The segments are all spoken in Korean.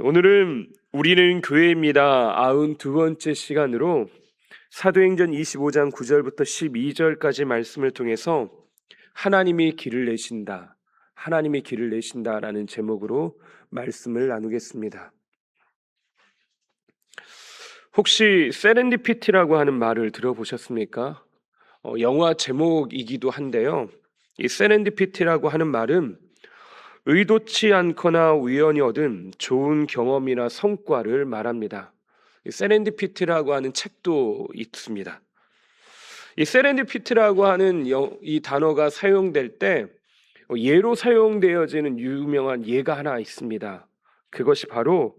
오늘은 우리는 교회입니다. 92번째 시간으로 사도행전 25장 9절부터 12절까지 말씀을 통해서 하나님이 길을 내신다, 하나님이 길을 내신다라는 제목으로 말씀을 나누겠습니다. 혹시 세렌디피티라고 하는 말을 들어보셨습니까? 영화 제목이기도 한데요. 이 세렌디피티라고 하는 말은 의도치 않거나 우연히 얻은 좋은 경험이나 성과를 말합니다. 세렌디피티라고 하는 책도 있습니다. 이 세렌디피티라고 하는 이 단어가 사용될 때 예로 사용되어지는 유명한 예가 하나 있습니다. 그것이 바로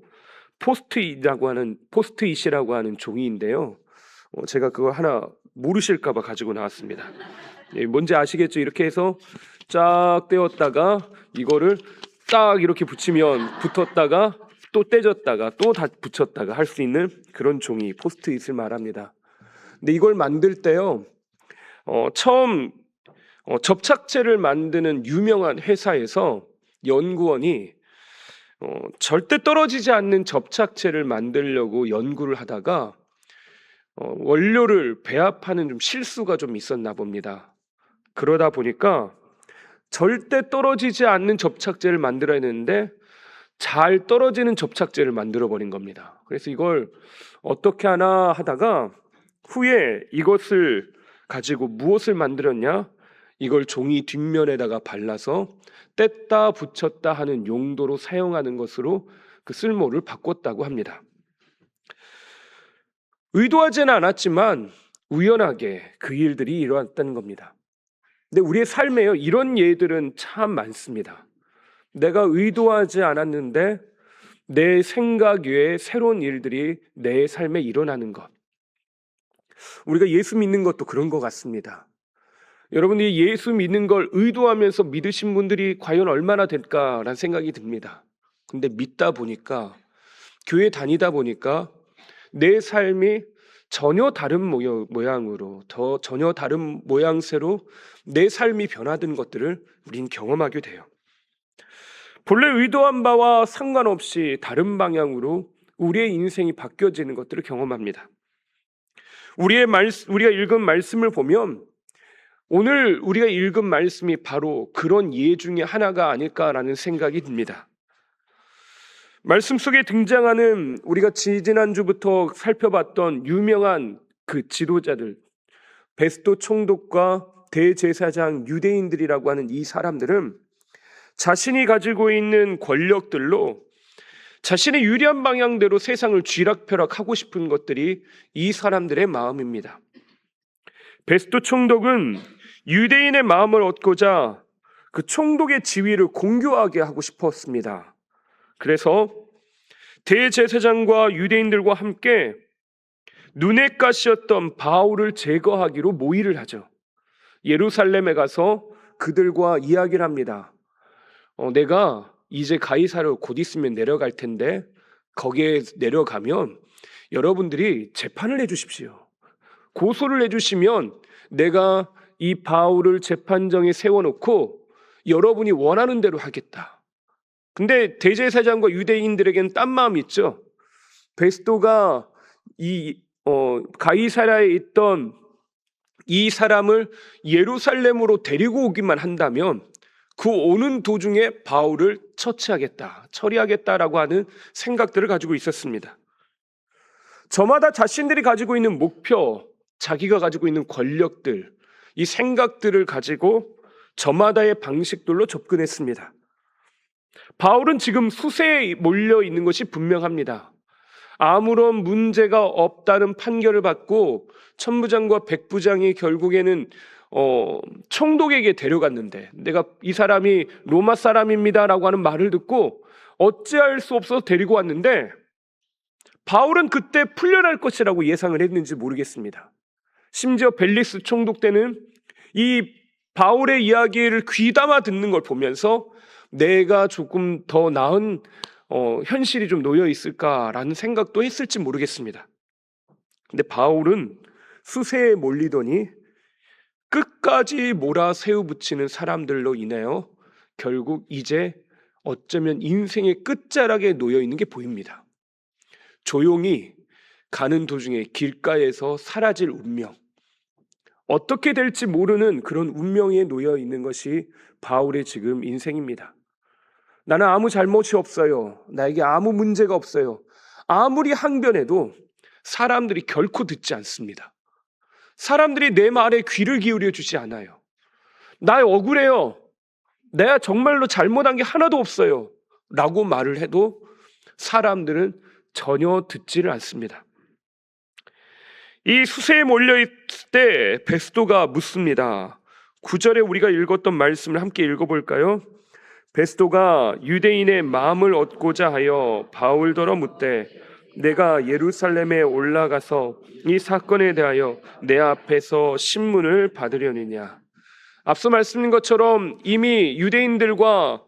포스트잇이라고 하는 종이인데요. 제가 그거 하나 모르실까 봐 가지고 나왔습니다. 뭔지 아시겠죠? 이렇게 해서 쫙 떼었다가 이거를 딱 이렇게 붙이면 붙었다가 또 떼졌다가 또 다 붙였다가 할 수 있는 그런 종이, 포스트잇을 말합니다. 근데 이걸 만들 때요, 처음 접착제를 만드는 유명한 회사에서 연구원이 절대 떨어지지 않는 접착제를 만들려고 연구를 하다가 원료를 배합하는 실수가 좀 있었나 봅니다. 그러다 보니까 절대 떨어지지 않는 접착제를 만들어야 되는데 잘 떨어지는 접착제를 만들어 버린 겁니다. 그래서 이걸 어떻게 하나 하다가 후에 이것을 가지고 무엇을 만들었냐? 이걸 종이 뒷면에다가 발라서 뗐다 붙였다 하는 용도로 사용하는 것으로 그 쓸모를 바꿨다고 합니다. 의도하지는 않았지만 우연하게 그 일들이 일어났다는 겁니다. 근데 우리의 삶에요, 이런 예들은 참 많습니다. 내가 의도하지 않았는데 내 생각 외에 새로운 일들이 내 삶에 일어나는 것. 우리가 예수 믿는 것도 그런 것 같습니다. 여러분들이 예수 믿는 걸 의도하면서 믿으신 분들이 과연 얼마나 될까라는 생각이 듭니다. 근데 믿다 보니까, 교회 다니다 보니까 내 삶이 전혀 다른 모양으로, 전혀 다른 모양새로 내 삶이 변화된 것들을 우린 경험하게 돼요. 본래 의도한 바와 상관없이 다른 방향으로 우리의 인생이 바뀌어지는 것들을 경험합니다. 우리가 읽은 말씀을 보면 오늘 우리가 읽은 말씀이 바로 그런 예 중에 하나가 아닐까라는 생각이 듭니다. 말씀 속에 등장하는 우리가 지지난주부터 살펴봤던 유명한 그 지도자들, 베스도 총독과 대제사장 유대인들이라고 하는 이 사람들은 자신이 가지고 있는 권력들로 자신의 유리한 방향대로 세상을 쥐락펴락하고 싶은 것들이 이 사람들의 마음입니다. 베스도 총독은 유대인의 마음을 얻고자 그 총독의 지위를 공고하게 하고 싶었습니다. 그래서 대제사장과 유대인들과 함께 눈의 가시였던 바울을 제거하기로 모의를 하죠. 예루살렘에 가서 그들과 이야기를 합니다. 내가 이제 가이사르 곧 있으면 내려갈 텐데 거기에 내려가면 여러분들이 재판을 해주십시오. 고소를 해주시면 내가 이 바울을 재판정에 세워놓고 여러분이 원하는 대로 하겠다. 근데 대제사장과 유대인들에게는 딴 마음이 있죠. 베스도가 가이사랴에 있던 이 사람을 예루살렘으로 데리고 오기만 한다면 그 오는 도중에 바울을 처리하겠다라고 하는 생각들을 가지고 있었습니다. 저마다 자신들이 가지고 있는 목표, 자기가 가지고 있는 권력들, 이 생각들을 가지고 저마다의 방식들로 접근했습니다. 바울은 지금 수세에 몰려 있는 것이 분명합니다. 아무런 문제가 없다는 판결을 받고 천부장과 백부장이 결국에는 총독에게 데려갔는데, 내가 이 사람이 로마 사람입니다라고 하는 말을 듣고 어찌할 수 없어서 데리고 왔는데 바울은 그때 풀려날 것이라고 예상을 했는지 모르겠습니다. 심지어 벨리스 총독 때는 이 바울의 이야기를 귀담아 듣는 걸 보면서 내가 조금 더 나은 현실이 좀 놓여 있을까라는 생각도 했을지 모르겠습니다. 근데 바울은 수세에 몰리더니 끝까지 몰아세우 붙이는 사람들로 인하여 결국 이제 어쩌면 인생의 끝자락에 놓여 있는 게 보입니다. 조용히 가는 도중에 길가에서 사라질 운명, 어떻게 될지 모르는 그런 운명에 놓여 있는 것이 바울의 지금 인생입니다. 나는 아무 잘못이 없어요. 나에게 아무 문제가 없어요. 아무리 항변해도 사람들이 결코 듣지 않습니다. 사람들이 내 말에 귀를 기울여 주지 않아요. 나 억울해요. 내가 정말로 잘못한 게 하나도 없어요. 라고 말을 해도 사람들은 전혀 듣지를 않습니다. 이 수세에 몰려있을 때 베스도가 묻습니다. 9절에 우리가 읽었던 말씀을 함께 읽어볼까요? 베스도가 유대인의 마음을 얻고자 하여 바울더러 묻되 내가 예루살렘에 올라가서 이 사건에 대하여 내 앞에서 신문을 받으려느냐. 앞서 말씀드린 것처럼 이미 유대인들과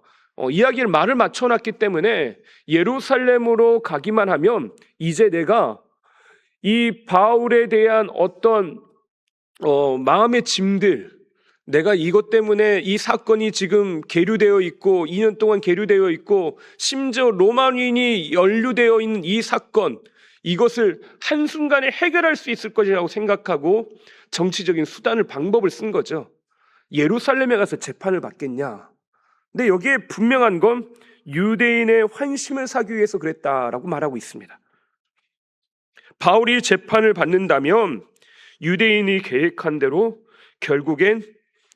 이야기를 말을 맞춰놨기 때문에 예루살렘으로 가기만 하면 이제 내가 이 바울에 대한 어떤 마음의 짐들, 내가 이것 때문에 이 사건이 지금 계류되어 있고 2년 동안 계류되어 있고 심지어 로마인이 연루되어 있는 이 사건, 이것을 한순간에 해결할 수 있을 것이라고 생각하고 정치적인 수단을, 방법을 쓴 거죠. 예루살렘에 가서 재판을 받겠냐. 근데 여기에 분명한 건 유대인의 환심을 사기 위해서 그랬다라고 말하고 있습니다. 바울이 재판을 받는다면 유대인이 계획한 대로 결국엔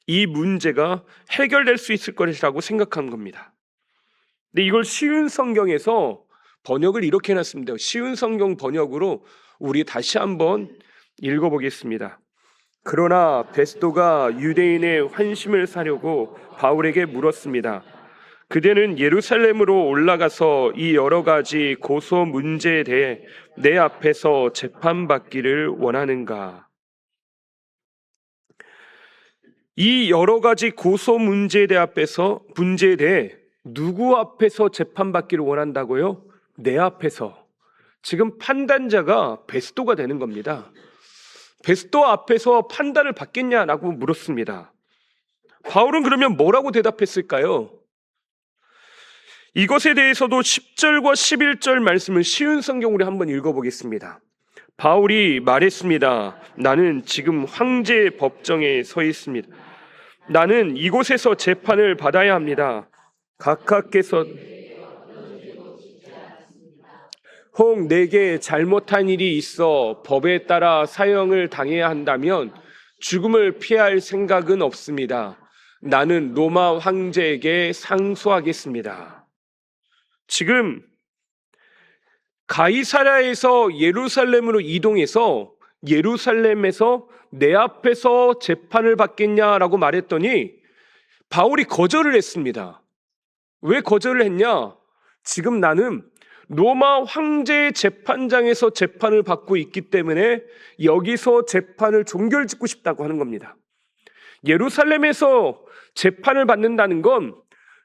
이 문제가 해결될 수 있을 것이라고 생각한 겁니다. 근데 이걸 쉬운 성경에서 번역을 이렇게 해놨습니다. 쉬운 성경 번역으로 우리 다시 한번 읽어보겠습니다. 그러나 베스도가 유대인의 환심을 사려고 바울에게 물었습니다. 그대는 예루살렘으로 올라가서 이 여러 가지 고소 문제에 대해 내 앞에서 재판받기를 원하는가? 이 여러 가지 고소 문제에 대해 누구 앞에서 재판받기를 원한다고요? 내 앞에서. 지금 판단자가 베스도가 되는 겁니다. 베스도 앞에서 판단을 받겠냐라고 물었습니다. 바울은 그러면 뭐라고 대답했을까요? 이것에 대해서도 10절과 11절 말씀을 쉬운 성경으로 한번 읽어보겠습니다. 바울이 말했습니다. 나는 지금 황제의 법정에 서 있습니다. 나는 이곳에서 재판을 받아야 합니다. 각하께서 혹 내게 잘못한 일이 있어 법에 따라 사형을 당해야 한다면 죽음을 피할 생각은 없습니다. 나는 로마 황제에게 상소하겠습니다. 지금 가이사랴에서 예루살렘으로 이동해서 예루살렘에서 내 앞에서 재판을 받겠냐라고 말했더니 바울이 거절을 했습니다. 왜 거절을 했냐? 지금 나는 로마 황제의 재판장에서 재판을 받고 있기 때문에 여기서 재판을 종결짓고 싶다고 하는 겁니다. 예루살렘에서 재판을 받는다는 건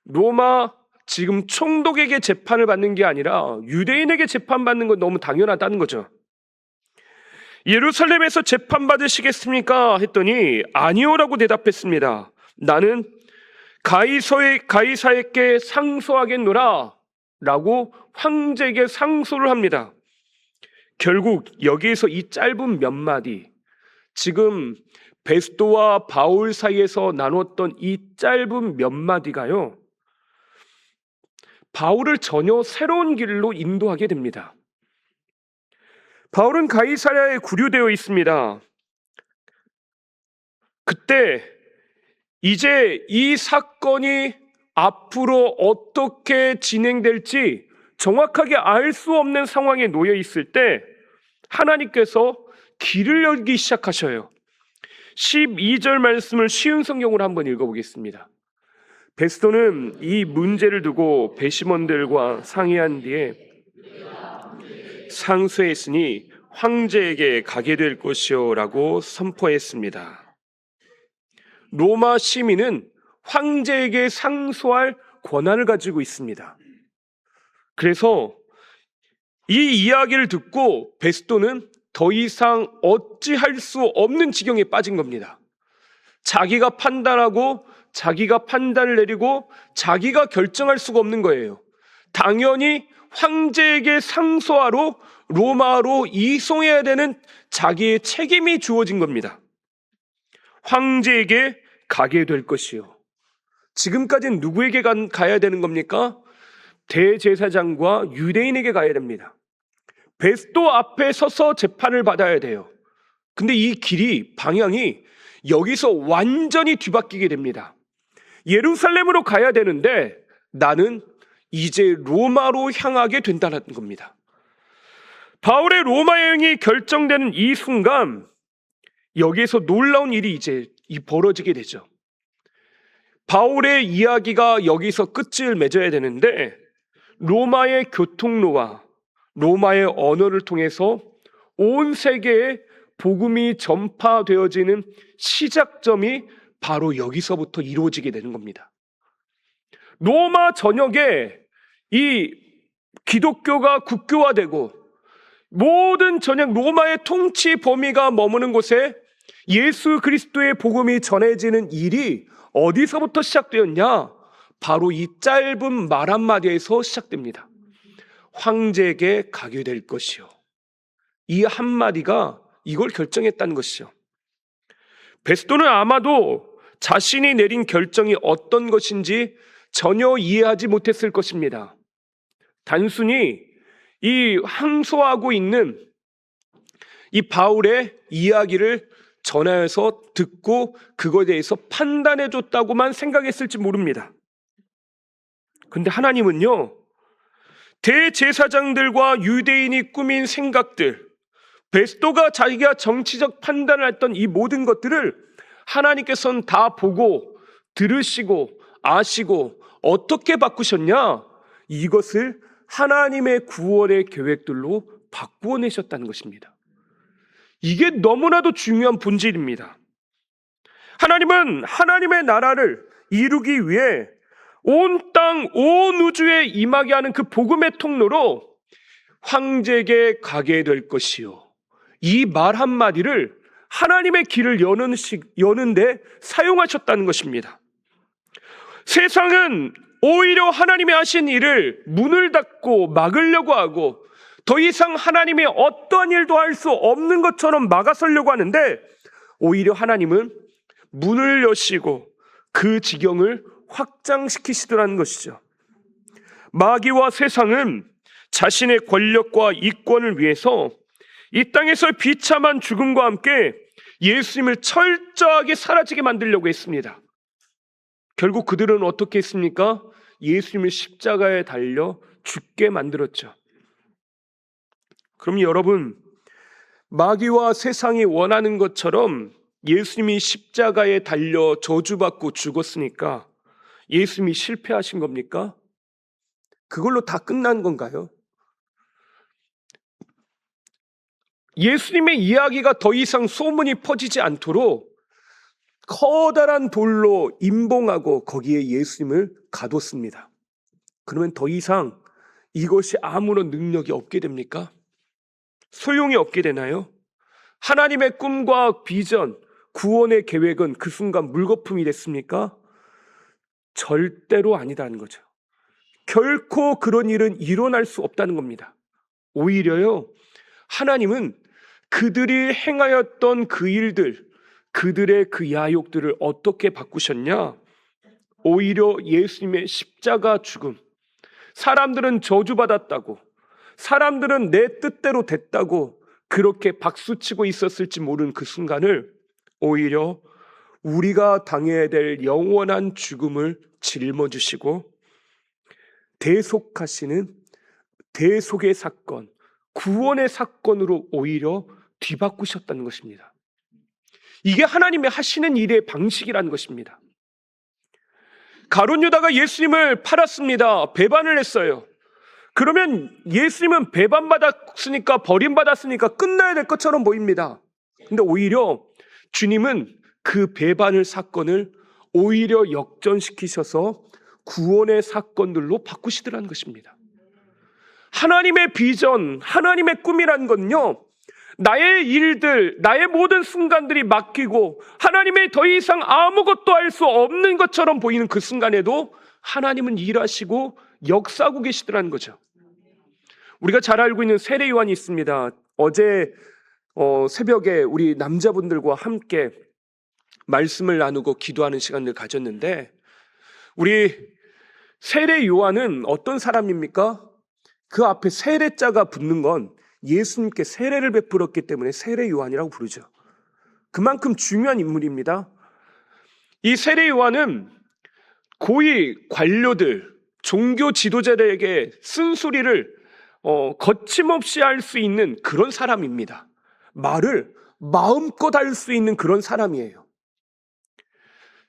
로마 지금 총독에게 재판을 받는 게 아니라 유대인에게 재판받는 건 너무 당연하다는 거죠. 예루살렘에서 재판받으시겠습니까? 했더니 아니오라고 대답했습니다. 나는 가이사에게 상소하겠노라 라고 황제에게 상소를 합니다. 결국 여기에서 이 짧은 몇 마디, 지금 베스도와 바울 사이에서 나눴던 이 짧은 몇 마디가요, 바울을 전혀 새로운 길로 인도하게 됩니다. 바울은 가이사랴에 구류되어 있습니다. 그때 이제 이 사건이 앞으로 어떻게 진행될지 정확하게 알 수 없는 상황에 놓여 있을 때 하나님께서 길을 열기 시작하셔요. 12절 말씀을 쉬운 성경으로 한번 읽어보겠습니다. 베스도는 이 문제를 두고 배심원들과 상의한 뒤에 상소했으니 황제에게 가게 될 것이요 라고 선포했습니다. 로마 시민은 황제에게 상소할 권한을 가지고 있습니다. 그래서 이 이야기를 듣고 베스도는 더 이상 어찌할 수 없는 지경에 빠진 겁니다. 자기가 판단하고 자기가 판단을 내리고 자기가 결정할 수가 없는 거예요. 당연히 황제에게 상소하러 로마로 이송해야 되는 자기의 책임이 주어진 겁니다. 황제에게 가게 될 것이요. 지금까지는 누구에게 가야 되는 겁니까? 대제사장과 유대인에게 가야 됩니다. 베스도 앞에 서서 재판을 받아야 돼요. 근데 이 길이, 방향이 여기서 완전히 뒤바뀌게 됩니다. 예루살렘으로 가야 되는데 나는 이제 로마로 향하게 된다는 겁니다. 바울의 로마 여행이 결정되는 이 순간 여기에서 놀라운 일이 이제 벌어지게 되죠. 바울의 이야기가 여기서 끝을 맺어야 되는데 로마의 교통로와 로마의 언어를 통해서 온 세계에 복음이 전파되어지는 시작점이 바로 여기서부터 이루어지게 되는 겁니다. 로마 전역에 이 기독교가 국교화되고 모든 전역 로마의 통치 범위가 머무는 곳에 예수 그리스도의 복음이 전해지는 일이 어디서부터 시작되었냐? 바로 이 짧은 말 한마디에서 시작됩니다. 황제에게 가게 될 것이요. 이 한마디가 이걸 결정했다는 것이죠. 베스도는 아마도 자신이 내린 결정이 어떤 것인지 전혀 이해하지 못했을 것입니다. 단순히 이 항소하고 있는 이 바울의 이야기를 전하여서 듣고 그거에 대해서 판단해 줬다고만 생각했을지 모릅니다. 근데 하나님은요, 대제사장들과 유대인이 꾸민 생각들, 베스도가 자기가 정치적 판단을 했던 이 모든 것들을 하나님께서는 다 보고 들으시고 아시고 어떻게 바꾸셨냐? 이것을 하나님의 구원의 계획들로 바꾸어 내셨다는 것입니다. 이게 너무나도 중요한 본질입니다. 하나님은 하나님의 나라를 이루기 위해 온 땅, 온 우주에 임하게 하는 그 복음의 통로로 황제에게 가게 될 것이요. 이 말 한마디를 하나님의 길을 여는데 사용하셨다는 것입니다. 세상은 오히려 하나님이 하신 일을 문을 닫고 막으려고 하고 더 이상 하나님이 어떠한 일도 할 수 없는 것처럼 막아서려고 하는데 오히려 하나님은 문을 여시고 그 지경을 확장시키시더라는 것이죠. 마귀와 세상은 자신의 권력과 이권을 위해서 이 땅에서 비참한 죽음과 함께 예수님을 철저하게 사라지게 만들려고 했습니다. 결국 그들은 어떻게 했습니까? 예수님을 십자가에 달려 죽게 만들었죠. 그럼 여러분, 마귀와 세상이 원하는 것처럼 예수님이 십자가에 달려 저주받고 죽었으니까 예수님이 실패하신 겁니까? 그걸로 다 끝난 건가요? 예수님의 이야기가 더 이상 소문이 퍼지지 않도록 커다란 돌로 임봉하고 거기에 예수님을 가뒀습니다. 그러면 더 이상 이것이 아무런 능력이 없게 됩니까? 소용이 없게 되나요? 하나님의 꿈과 비전, 구원의 계획은 그 순간 물거품이 됐습니까? 절대로 아니다는 거죠. 결코 그런 일은 일어날 수 없다는 겁니다. 오히려요, 하나님은 그들이 행하였던 그 일들, 그들의 그 야욕들을 어떻게 바꾸셨냐? 오히려 예수님의 십자가 죽음, 사람들은 저주받았다고, 사람들은 내 뜻대로 됐다고 그렇게 박수치고 있었을지 모르는 그 순간을 오히려 우리가 당해야 될 영원한 죽음을 짊어지시고 대속하시는 대속의 사건, 구원의 사건으로 오히려 뒤바꾸셨다는 것입니다. 이게 하나님의 하시는 일의 방식이라는 것입니다. 가룟 유다가 예수님을 팔았습니다. 배반을 했어요. 그러면 예수님은 배반받았으니까, 버림받았으니까 끝나야 될 것처럼 보입니다. 근데 오히려 주님은 그 배반을 사건을 오히려 역전시키셔서 구원의 사건들로 바꾸시더라는 것입니다. 하나님의 비전, 하나님의 꿈이라는 건요, 나의 일들, 나의 모든 순간들이 맡기고 하나님의 더 이상 아무것도 할 수 없는 것처럼 보이는 그 순간에도 하나님은 일하시고 역사하고 계시더라는 거죠. 우리가 잘 알고 있는 세례 요한이 있습니다. 어제 새벽에 우리 남자분들과 함께 말씀을 나누고 기도하는 시간을 가졌는데, 우리 세례 요한은 어떤 사람입니까? 그 앞에 세례자가 붙는 건 예수님께 세례를 베풀었기 때문에 세례 요한이라고 부르죠. 그만큼 중요한 인물입니다. 이 세례 요한은 고위 관료들, 종교 지도자들에게 쓴소리를 거침없이 할 수 있는 그런 사람입니다. 말을 마음껏 할 수 있는 그런 사람이에요.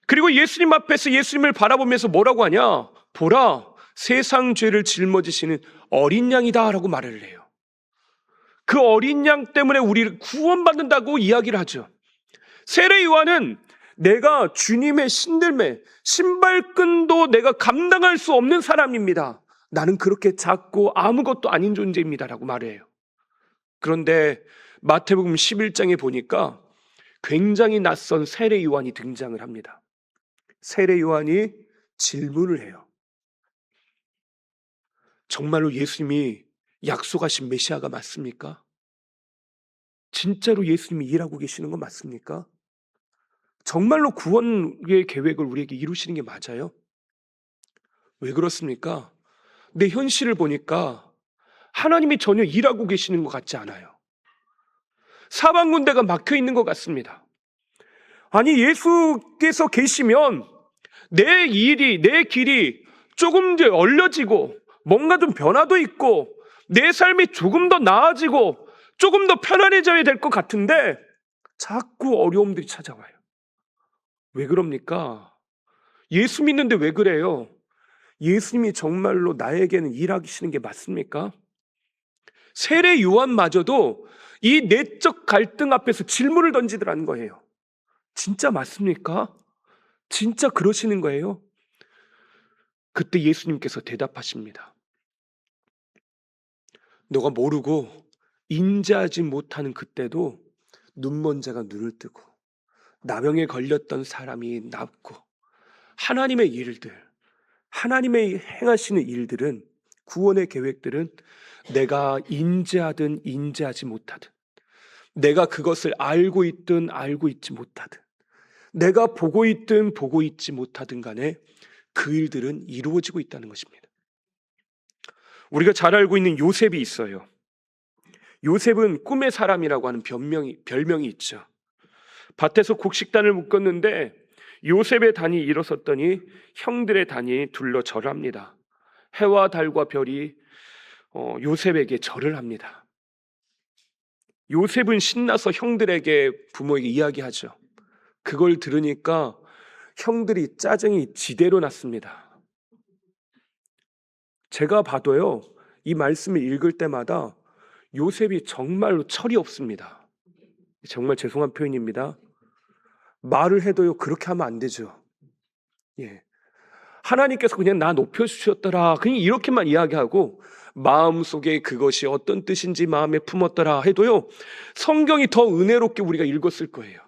그리고 예수님 앞에서 예수님을 바라보면서 뭐라고 하냐? 보라, 세상 죄를 짊어지시는 어린 양이다 라고 말을 해요. 그 어린 양 때문에 우리를 구원받는다고 이야기를 하죠. 세례 요한은 내가 주님의 신들매, 신발끈도 내가 감당할 수 없는 사람입니다. 나는 그렇게 작고 아무것도 아닌 존재입니다 라고 말해요. 그런데 마태복음 11장에 보니까 굉장히 낯선 세례 요한이 등장을 합니다. 세례 요한이 질문을 해요. 정말로 예수님이 약속하신 메시아가 맞습니까? 진짜로 예수님이 일하고 계시는 건 맞습니까? 정말로 구원의 계획을 우리에게 이루시는 게 맞아요? 왜 그렇습니까? 내 현실을 보니까 하나님이 전혀 일하고 계시는 것 같지 않아요. 사방군데가 막혀 있는 것 같습니다. 아니, 예수께서 계시면 내 일이, 내 길이 조금 더 얼려지고 뭔가 좀 변화도 있고 내 삶이 조금 더 나아지고 조금 더 편안해져야 될 것 같은데 자꾸 어려움들이 찾아와요. 왜 그럽니까? 예수 믿는데 왜 그래요? 예수님이 정말로 나에게는 일하시는 게 맞습니까? 세례 요한마저도 이 내적 갈등 앞에서 질문을 던지더라는 거예요. 진짜 맞습니까? 진짜 그러시는 거예요? 그때 예수님께서 대답하십니다. 너가 모르고 인지하지 못하는 그때도 눈먼 자가 눈을 뜨고 나병에 걸렸던 사람이 낫고 하나님의 일들, 하나님의 행하시는 일들은, 구원의 계획들은 내가 인지하든 인지하지 못하든, 내가 그것을 알고 있든 알고 있지 못하든, 내가 보고 있든 보고 있지 못하든 간에 그 일들은 이루어지고 있다는 것입니다. 우리가 잘 알고 있는 요셉이 있어요. 요셉은 꿈의 사람이라고 하는 별명이 있죠. 밭에서 곡식단을 묶었는데 요셉의 단이 일어섰더니 형들의 단이 둘러 절합니다. 해와 달과 별이 요셉에게 절을 합니다. 요셉은 신나서 형들에게, 부모에게 이야기하죠. 그걸 들으니까 형들이 짜증이 지대로 났습니다. 제가 봐도요, 이 말씀을 읽을 때마다 요셉이 정말로 철이 없습니다. 정말 죄송한 표현입니다. 말을 해도요, 그렇게 하면 안 되죠. 예. 하나님께서 그냥 나 높여주셨더라, 그냥 이렇게만 이야기하고 마음속에 그것이 어떤 뜻인지 마음에 품었더라 해도요, 성경이 더 은혜롭게 우리가 읽었을 거예요.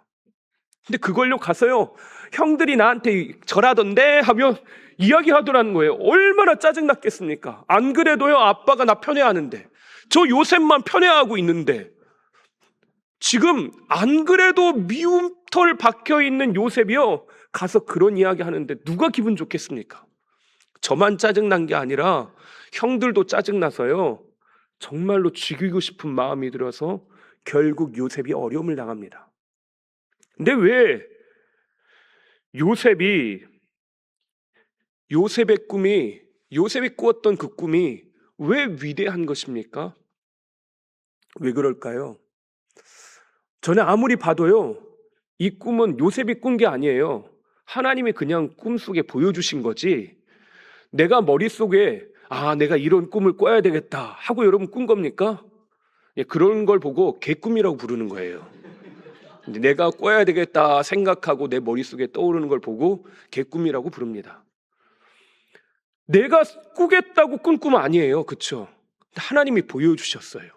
근데 그걸로 가서요, 형들이 나한테 절하던데 하며 이야기하더라는 거예요. 얼마나 짜증났겠습니까? 안 그래도요, 아빠가 나 편애하는데, 저 요셉만 편애하고 있는데, 지금 안 그래도 미움털 박혀있는 요셉이요, 가서 그런 이야기 하는데 누가 기분 좋겠습니까? 저만 짜증난 게 아니라 형들도 짜증나서요, 정말로 죽이고 싶은 마음이 들어서 결국 요셉이 어려움을 당합니다. 근데 왜 요셉이 꾸었던 그 꿈이 왜 위대한 것입니까? 왜 그럴까요? 저는 아무리 봐도요, 이 꿈은 요셉이 꾼 게 아니에요. 하나님이 그냥 꿈속에 보여주신 거지, 내가 머릿속에 내가 이런 꿈을 꿔야 되겠다 하고 여러분 꾼 겁니까? 예, 그런 걸 보고 개꿈이라고 부르는 거예요. 내가 꿔야 되겠다 생각하고 내 머릿속에 떠오르는 걸 보고 개꿈이라고 부릅니다. 내가 꾸겠다고 꾼 꿈 아니에요. 그렇죠? 하나님이 보여주셨어요.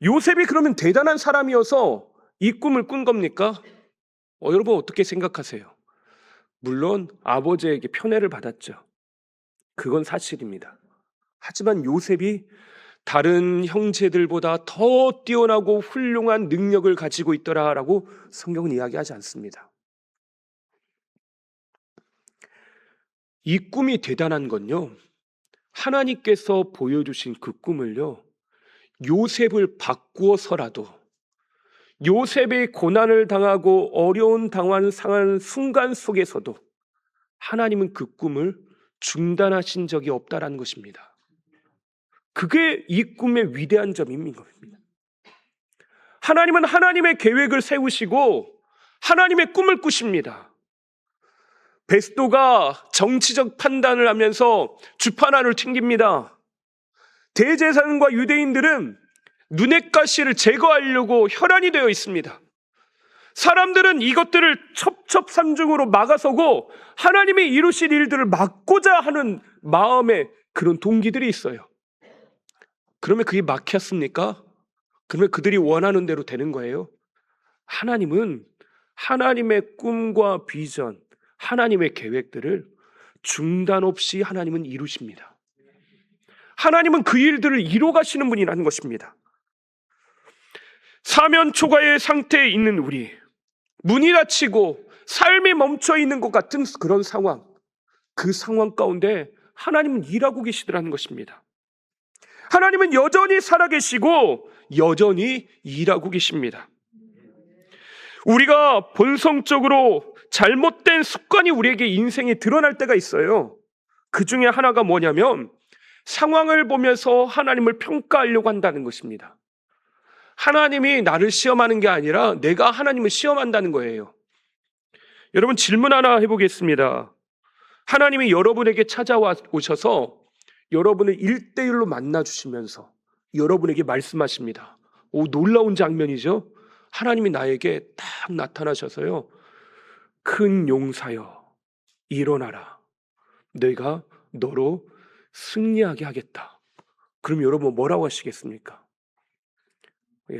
요셉이 그러면 대단한 사람이어서 이 꿈을 꾼 겁니까? 여러분 어떻게 생각하세요? 물론 아버지에게 편애를 받았죠. 그건 사실입니다. 하지만 요셉이 다른 형제들보다 더 뛰어나고 훌륭한 능력을 가지고 있더라라고 성경은 이야기하지 않습니다. 이 꿈이 대단한 건요, 하나님께서 보여주신 그 꿈을요, 요셉을 바꾸어서라도, 요셉의 고난을 당하고 어려운 당한 상한 순간 속에서도 하나님은 그 꿈을 중단하신 적이 없다라는 것입니다. 그게 이 꿈의 위대한 점인 겁니다. 하나님은 하나님의 계획을 세우시고 하나님의 꿈을 꾸십니다. 베스도가 정치적 판단을 하면서 주판안을 튕깁니다. 대제사장과 유대인들은 눈엣가시를 제거하려고 혈안이 되어 있습니다. 사람들은 이것들을 첩첩산중으로 막아서고 하나님이 이루실 일들을 막고자 하는 마음에 그런 동기들이 있어요. 그러면 그게 막혔습니까? 그러면 그들이 원하는 대로 되는 거예요? 하나님은 하나님의 꿈과 비전, 하나님의 계획들을 중단 없이 하나님은 이루십니다. 하나님은 그 일들을 이루어가시는 분이라는 것입니다. 사면 초과의 상태에 있는 우리, 문이 닫히고 삶이 멈춰 있는 것 같은 그런 상황, 그 상황 가운데 하나님은 일하고 계시더라는 것입니다. 하나님은 여전히 살아계시고 여전히 일하고 계십니다. 우리가 본성적으로 잘못된 습관이 우리에게 인생에 드러날 때가 있어요. 그 중에 하나가 뭐냐면 상황을 보면서 하나님을 평가하려고 한다는 것입니다. 하나님이 나를 시험하는 게 아니라 내가 하나님을 시험한다는 거예요. 여러분 질문 하나 해보겠습니다. 하나님이 여러분에게 찾아와 오셔서 여러분을 1대1로 만나주시면서 여러분에게 말씀하십니다. 놀라운 장면이죠. 하나님이 나에게 딱 나타나셔서요, 큰 용사여 일어나라, 내가 너로 승리하게 하겠다. 그럼 여러분 뭐라고 하시겠습니까?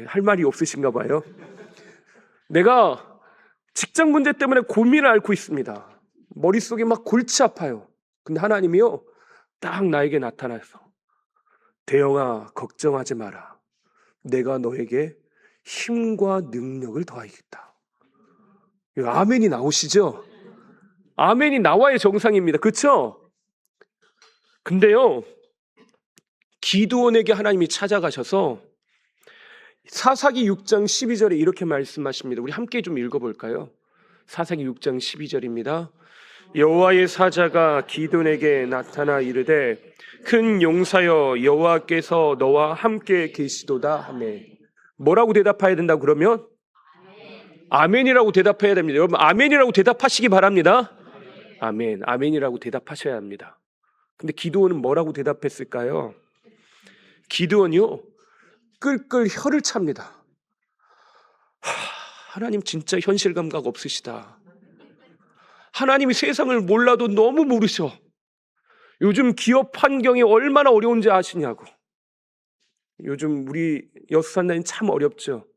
할 말이 없으신가 봐요. 내가 직장 문제 때문에 고민을 앓고 있습니다. 머릿속이 막 골치 아파요. 근데 하나님이요 딱 나에게 나타나서 대영아 걱정하지 마라, 내가 너에게 힘과 능력을 더하겠다. 아멘이 나오시죠? 아멘이 나와야 정상입니다. 그렇죠? 근데요 기드온에게 하나님이 찾아가셔서 사사기 6장 12절에 이렇게 말씀하십니다. 우리 함께 좀 읽어볼까요? 사사기 6장 12절입니다. 여호와의 사자가 기드온에게 나타나 이르되 큰 용사여 여호와께서 너와 함께 계시도다 하매. 뭐라고 대답해야 된다고 그러면? 아멘이라고 대답해야 됩니다. 여러분 아멘이라고 대답하시기 바랍니다. 아멘, 아멘이라고 대답하셔야 합니다. 근데 기드온은 뭐라고 대답했을까요? 기드온이요 끌끌 혀를 찹니다. 하나님 진짜 현실 감각 없으시다. 하나님이 세상을 몰라도 너무 모르셔. 요즘 기업 환경이 얼마나 어려운지 아시냐고. 요즘 우리 여수산단이 참 어렵죠.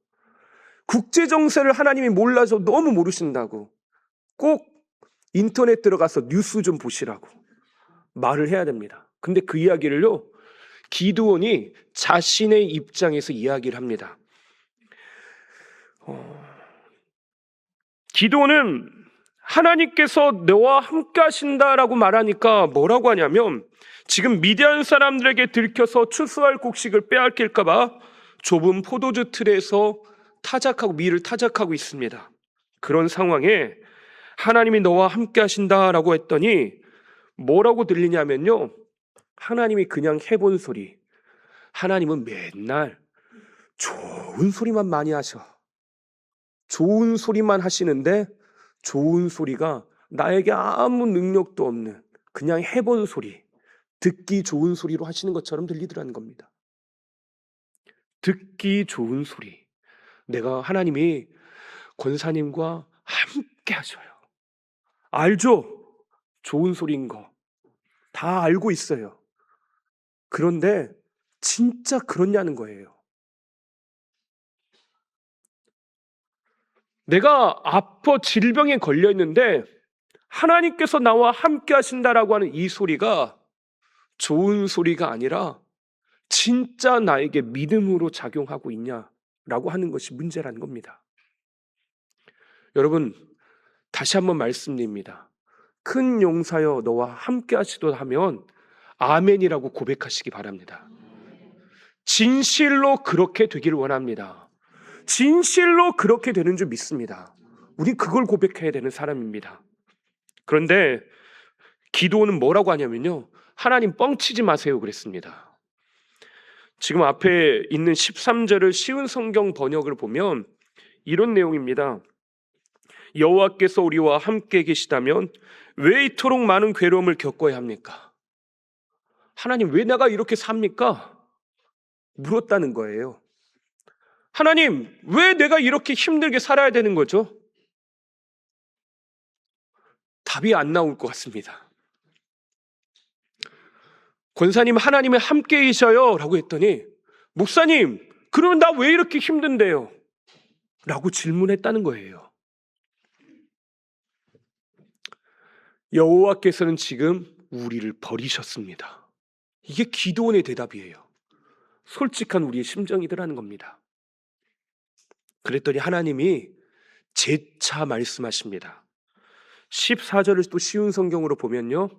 국제 정세를 하나님이 몰라서 너무 모르신다고. 꼭 인터넷 들어가서 뉴스 좀 보시라고 말을 해야 됩니다. 근데 그 이야기를요 기드온이 자신의 입장에서 이야기를 합니다. 기드온은 하나님께서 너와 함께 하신다라고 말하니까 뭐라고 하냐면 지금 미디안 사람들에게 들켜서 추수할 곡식을 빼앗길까 봐 좁은 포도주 틀에서 타작하고 밀을 타작하고 있습니다. 그런 상황에 하나님이 너와 함께 하신다라고 했더니 뭐라고 들리냐면요 하나님이 그냥 해본 소리, 하나님은 맨날 좋은 소리만 많이 하셔. 좋은 소리만 하시는데 좋은 소리가 나에게 아무 능력도 없는 그냥 해본 소리, 듣기 좋은 소리로 하시는 것처럼 들리더라는 겁니다. 듣기 좋은 소리. 내가 하나님이 권사님과 함께 하셔요. 알죠? 좋은 소리인 거 다 알고 있어요. 그런데 진짜 그렇냐는 거예요. 내가 아파 질병에 걸려 있는데 하나님께서 나와 함께 하신다라고 하는 이 소리가 좋은 소리가 아니라 진짜 나에게 믿음으로 작용하고 있냐라고 하는 것이 문제라는 겁니다. 여러분, 다시 한번 말씀드립니다. 큰 용사여 너와 함께 하시도다 하면 아멘이라고 고백하시기 바랍니다. 진실로 그렇게 되기를 원합니다. 진실로 그렇게 되는 줄 믿습니다. 우리 그걸 고백해야 되는 사람입니다. 그런데 기도는 뭐라고 하냐면요, 하나님 뻥치지 마세요 그랬습니다. 지금 앞에 있는 13절을 쉬운 성경 번역을 보면 이런 내용입니다. 여호와께서 우리와 함께 계시다면 왜 이토록 많은 괴로움을 겪어야 합니까? 하나님 왜 내가 이렇게 삽니까? 물었다는 거예요. 하나님 왜 내가 이렇게 힘들게 살아야 되는 거죠? 답이 안 나올 것 같습니다. 권사님 하나님은 함께 계셔요 라고 했더니 목사님 그러면 나 왜 이렇게 힘든데요? 라고 질문했다는 거예요. 여호와께서는 지금 우리를 버리셨습니다. 이게 기도원의 대답이에요. 솔직한 우리의 심정이더라는 겁니다. 그랬더니 하나님이 재차 말씀하십니다. 14절을 또 쉬운 성경으로 보면요,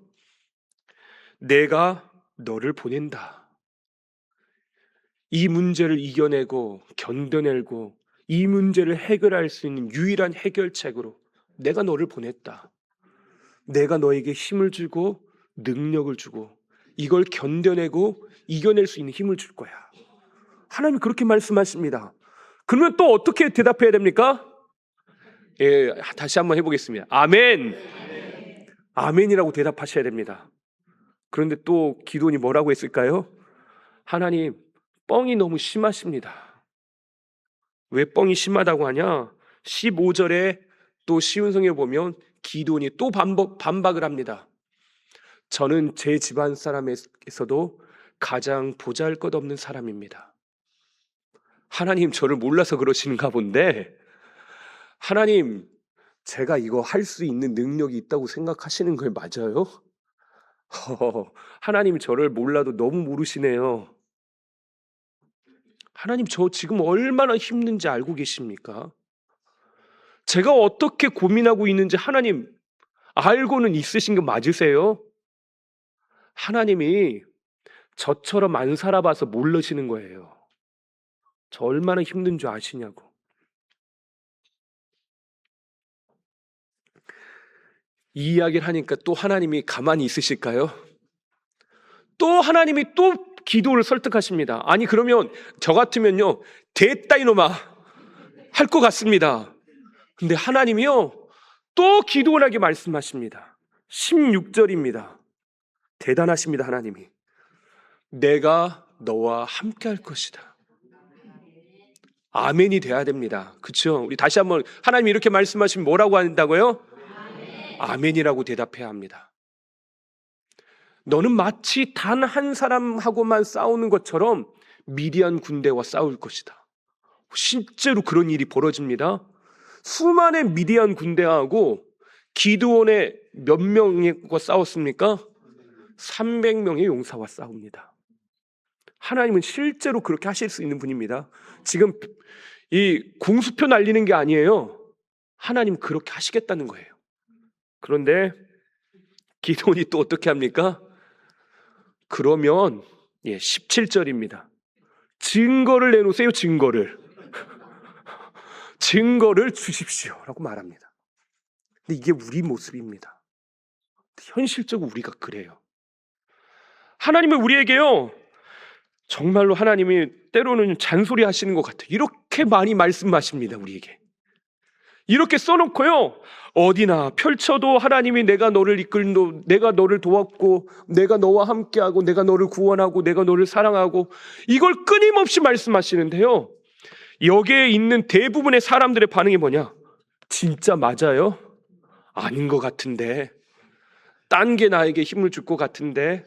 내가 너를 보낸다. 이 문제를 이겨내고 견뎌내고 이 문제를 해결할 수 있는 유일한 해결책으로 내가 너를 보냈다. 내가 너에게 힘을 주고 능력을 주고 이걸 견뎌내고 이겨낼 수 있는 힘을 줄 거야. 하나님이 그렇게 말씀하십니다. 그러면 또 어떻게 대답해야 됩니까? 예, 다시 한번 해보겠습니다. 아멘. 아멘이라고 대답하셔야 됩니다. 그런데 또 기도원이 뭐라고 했을까요? 하나님, 뻥이 너무 심하십니다. 왜 뻥이 심하다고 하냐? 15절에 또 쉬운 성경에 보면 기도원이 또 반박을 합니다. 저는 제 집안 사람에서도 가장 보잘것없는 사람입니다. 하나님 저를 몰라서 그러시는가 본데, 하나님 제가 이거 할 수 있는 능력이 있다고 생각하시는 거 맞아요? 하나님 저를 몰라도 너무 모르시네요. 하나님 저 지금 얼마나 힘든지 알고 계십니까? 제가 어떻게 고민하고 있는지 하나님 알고는 있으신 거 맞으세요? 하나님이 저처럼 안 살아봐서 모르시는 거예요. 저 얼마나 힘든 줄 아시냐고. 이 이야기를 하니까 또 하나님이 가만히 있으실까요? 또 하나님이 또 기도를 설득하십니다. 아니 그러면 저 같으면요 됐다 이놈아 할 것 같습니다. 근데 하나님이요 또 기도원에게 말씀하십니다. 16절입니다. 대단하십니다. 하나님이 내가 너와 함께 할 것이다. 아멘이 돼야 됩니다. 그렇죠? 우리 다시 한번 하나님이 이렇게 말씀하시면 뭐라고 한다고요? 아멘이라고 대답해야 합니다. 너는 마치 단 한 사람하고만 싸우는 것처럼 미디안 군대와 싸울 것이다. 실제로 그런 일이 벌어집니다. 수많은 미디안 군대하고 기드온의 몇 명과 싸웠습니까? 300명의 용사와 싸웁니다. 하나님은 실제로 그렇게 하실 수 있는 분입니다. 지금 이 공수표 날리는 게 아니에요. 하나님 그렇게 하시겠다는 거예요. 그런데 기드온이 또 어떻게 합니까? 그러면 17절입니다. 증거를 내놓으세요. 증거를 주십시오 라고 말합니다. 근데 이게 우리 모습입니다. 현실적으로 우리가 그래요. 하나님은 우리에게요 정말로 하나님이 때로는 잔소리 하시는 것 같아요. 이렇게 많이 말씀하십니다. 우리에게 이렇게 써놓고요 어디나 펼쳐도 하나님이 내가 너를 이끌고 내가 너를 도왔고 내가 너와 함께하고 내가 너를 구원하고 내가 너를 사랑하고 이걸 끊임없이 말씀하시는데요 여기에 있는 대부분의 사람들의 반응이 뭐냐? 진짜 맞아요? 아닌 것 같은데, 딴 게 나에게 힘을 줄 것 같은데,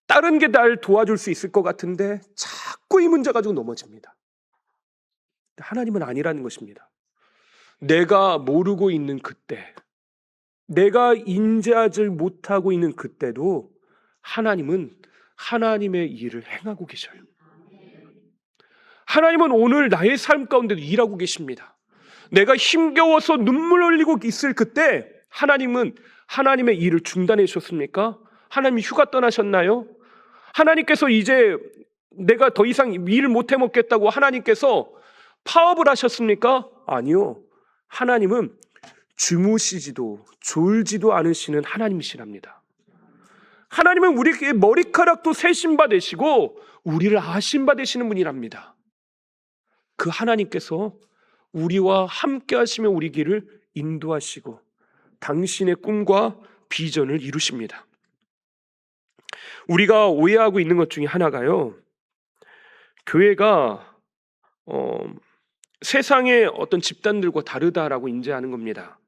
다른 게 날 도와줄 수 있을 것 같은데 자꾸 이 문제 가지고 넘어집니다. 하나님은 아니라는 것입니다. 내가 모르고 있는 그때, 내가 인지하지 못하고 있는 그때도 하나님은 하나님의 일을 행하고 계셔요. 하나님은 오늘 나의 삶 가운데도 일하고 계십니다. 내가 힘겨워서 눈물 흘리고 있을 그때 하나님은 하나님의 일을 중단해 주셨습니까? 하나님이 휴가 떠나셨나요? 하나님께서 이제 내가 더 이상 일을 못 해먹겠다고 하나님께서 파업을 하셨습니까? 아니요. 하나님은 주무시지도 졸지도 않으시는 하나님이시랍니다. 하나님은 우리에게 머리카락도 세신 바 되시고 우리를 아신 바 되시는 분이랍니다. 그 하나님께서 우리와 함께 하시며 우리 길을 인도하시고 당신의 꿈과 비전을 이루십니다. 우리가 오해하고 있는 것 중에 하나가요, 교회가 세상의 어떤 집단들과 다르다라고 인지하는 겁니다.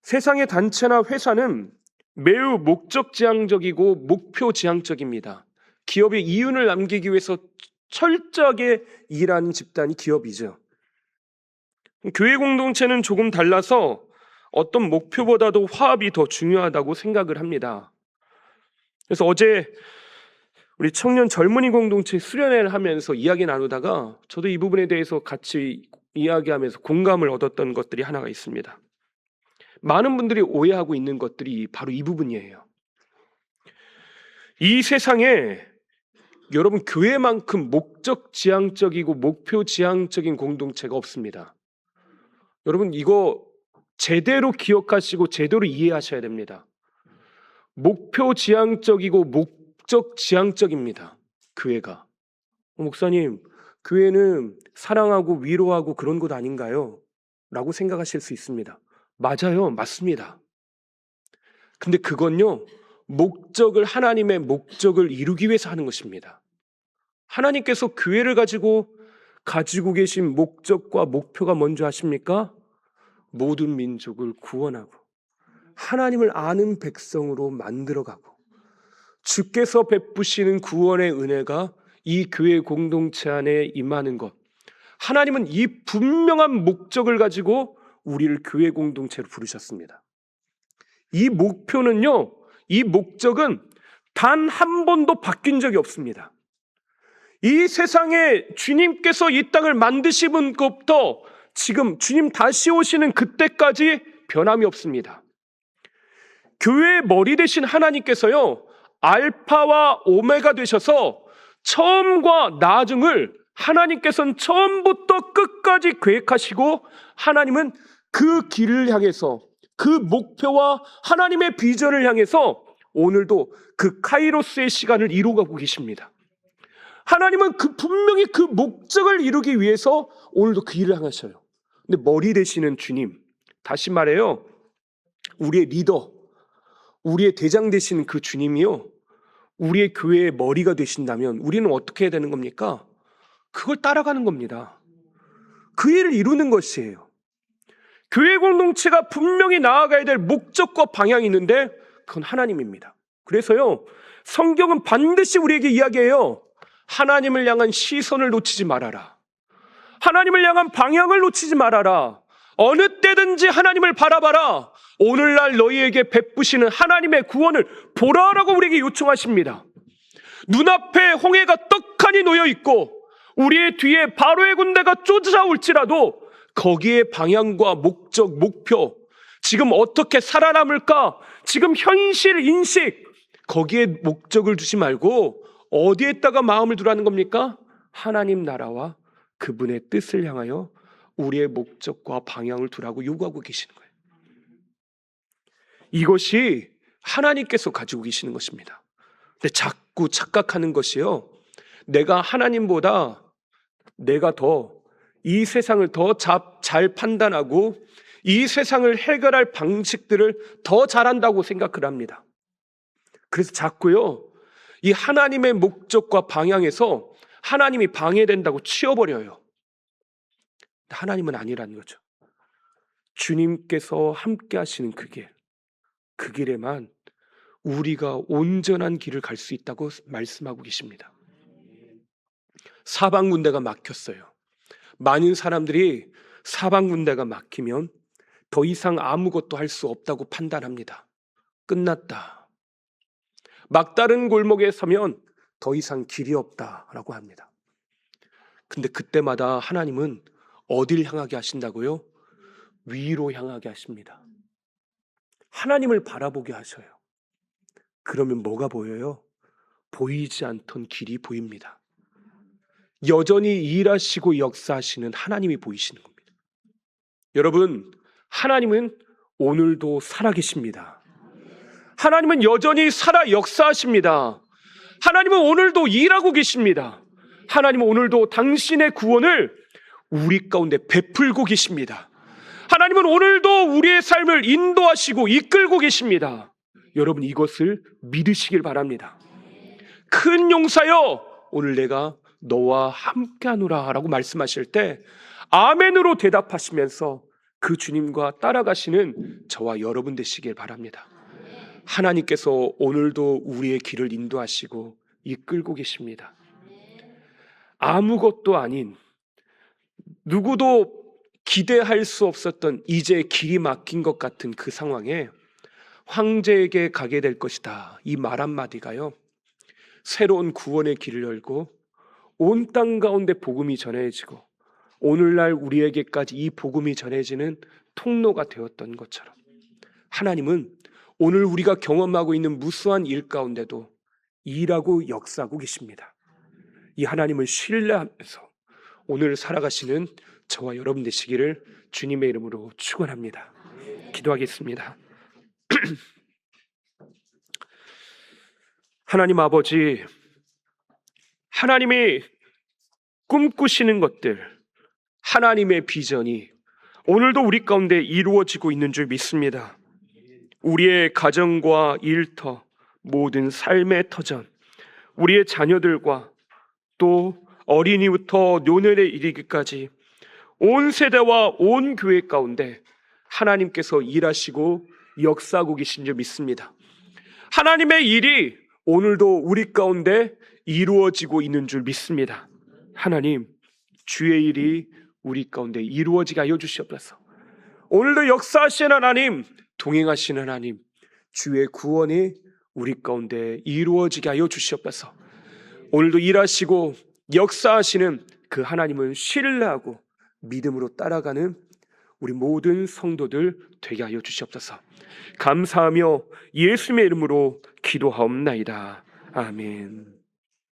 세상의 단체나 회사는 매우 목적지향적이고 목표지향적입니다. 기업의 이윤을 남기기 위해서 철저하게 일하는 집단이 기업이죠. 교회 공동체는 조금 달라서 어떤 목표보다도 화합이 더 중요하다고 생각을 합니다. 그래서 어제 우리 청년 젊은이 공동체 수련회를 하면서 이야기 나누다가 저도 이 부분에 대해서 같이 이야기하면서 공감을 얻었던 것들이 하나가 있습니다. 많은 분들이 오해하고 있는 것들이 바로 이 부분이에요. 이 세상에 여러분 교회만큼 목적지향적이고 목표지향적인 공동체가 없습니다. 여러분 이거 제대로 기억하시고 제대로 이해하셔야 됩니다. 목표지향적이고 목적지향적입니다. 교회가. 목사님, 교회는 사랑하고 위로하고 그런 곳 아닌가요? 라고 생각하실 수 있습니다. 맞아요. 맞습니다. 근데 그건요, 하나님의 목적을 이루기 위해서 하는 것입니다. 하나님께서 교회를 가지고 계신 목적과 목표가 뭔지 아십니까? 모든 민족을 구원하고 하나님을 아는 백성으로 만들어가고 주께서 베푸시는 구원의 은혜가 이 교회 공동체 안에 임하는 것. 하나님은 이 분명한 목적을 가지고 우리를 교회 공동체로 부르셨습니다. 이 목표는요, 이 목적은 단 한 번도 바뀐 적이 없습니다. 이 세상에 주님께서 이 땅을 만드신 것부터 지금 주님 다시 오시는 그때까지 변함이 없습니다. 교회의 머리 되신 하나님께서요, 알파와 오메가 되셔서 처음과 나중을 하나님께서는 처음부터 끝까지 계획하시고 하나님은 그 길을 향해서 그 목표와 하나님의 비전을 향해서 오늘도 그 카이로스의 시간을 이루어가고 계십니다. 하나님은 분명히 그 목적을 이루기 위해서 오늘도 그 일을 향하셔요. 근데 머리 되시는 주님, 다시 말해요, 우리의 리더, 우리의 대장 되시는 그 주님이요, 우리의 교회의 머리가 되신다면 우리는 어떻게 해야 되는 겁니까? 그걸 따라가는 겁니다. 그 일을 이루는 것이에요. 교회 공동체가 분명히 나아가야 될 목적과 방향이 있는데 그건 하나님입니다. 그래서요, 성경은 반드시 우리에게 이야기해요. 하나님을 향한 시선을 놓치지 말아라. 하나님을 향한 방향을 놓치지 말아라. 어느 때든지 하나님을 바라봐라. 오늘날 너희에게 베푸시는 하나님의 구원을 보라라고 우리에게 요청하십니다. 눈앞에 홍해가 떡하니 놓여 있고 우리의 뒤에 바로의 군대가 쫓아올지라도 거기에 방향과 목적, 목표, 지금 어떻게 살아남을까? 지금 현실 인식, 거기에 목적을 두지 말고 어디에다가 마음을 두라는 겁니까? 하나님 나라와 그분의 뜻을 향하여 우리의 목적과 방향을 두라고 요구하고 계시는 거예요. 이것이 하나님께서 가지고 계시는 것입니다. 근데 자꾸 착각하는 것이요, 내가 하나님보다 내가 더 이 세상을 더 잘 판단하고 이 세상을 해결할 방식들을 더 잘한다고 생각을 합니다. 그래서 자꾸요, 이 하나님의 목적과 방향에서 하나님이 방해된다고 치워버려요. 하나님은 아니라는 거죠. 주님께서 함께 하시는 그 길에만 우리가 온전한 길을 갈 수 있다고 말씀하고 계십니다. 사방 군대가 막혔어요. 많은 사람들이 사방 군대가 막히면 더 이상 아무것도 할 수 없다고 판단합니다. 끝났다. 막다른 골목에 서면 더 이상 길이 없다라고 합니다. 근데 그때마다 하나님은 어딜 향하게 하신다고요? 위로 향하게 하십니다. 하나님을 바라보게 하셔요. 그러면 뭐가 보여요? 보이지 않던 길이 보입니다. 여전히 일하시고 역사하시는 하나님이 보이시는 겁니다. 여러분, 하나님은 오늘도 살아계십니다. 하나님은 여전히 살아 역사하십니다. 하나님은 오늘도 일하고 계십니다. 하나님은 오늘도 당신의 구원을 우리 가운데 베풀고 계십니다. 하나님은 오늘도 우리의 삶을 인도하시고 이끌고 계십니다. 여러분, 이것을 믿으시길 바랍니다. 큰 용사여, 오늘 내가 너와 함께하노라 라고 말씀하실 때 아멘으로 대답하시면서 그 주님과 따라가시는 저와 여러분 되시길 바랍니다. 하나님께서 오늘도 우리의 길을 인도하시고 이끌고 계십니다. 아무것도 아닌, 누구도 기대할 수 없었던 이제 길이 막힌 것 같은 그 상황에 황제에게 가게 될 것이다, 이 말 한마디가요, 새로운 구원의 길을 열고 온 땅 가운데 복음이 전해지고 오늘날 우리에게까지 이 복음이 전해지는 통로가 되었던 것처럼 하나님은 오늘 우리가 경험하고 있는 무수한 일 가운데도 일하고 역사하고 계십니다. 이 하나님을 신뢰하면서 오늘 살아가시는 저와 여러분 되시기를 주님의 이름으로 축원합니다. 기도하겠습니다. 하나님 아버지, 하나님이 꿈꾸시는 것들, 하나님의 비전이 오늘도 우리 가운데 이루어지고 있는 줄 믿습니다. 우리의 가정과 일터, 모든 삶의 터전, 우리의 자녀들과 또 어린이부터 노년에 이르기까지 온 세대와 온 교회 가운데 하나님께서 일하시고 역사하고 계신 줄 믿습니다. 하나님의 일이 오늘도 우리 가운데 이루어지고 있는 줄 믿습니다. 하나님, 주의 일이 우리 가운데 이루어지게 하여 주시옵소서. 오늘도 역사하시는 하나님, 동행하시는 하나님, 주의 구원이 우리 가운데 이루어지게 하여 주시옵소서. 오늘도 일하시고 역사하시는 그 하나님을 신뢰하고 믿음으로 따라가는 우리 모든 성도들 되게 하여 주시옵소서. 감사하며 예수님의 이름으로 기도하옵나이다. 아멘.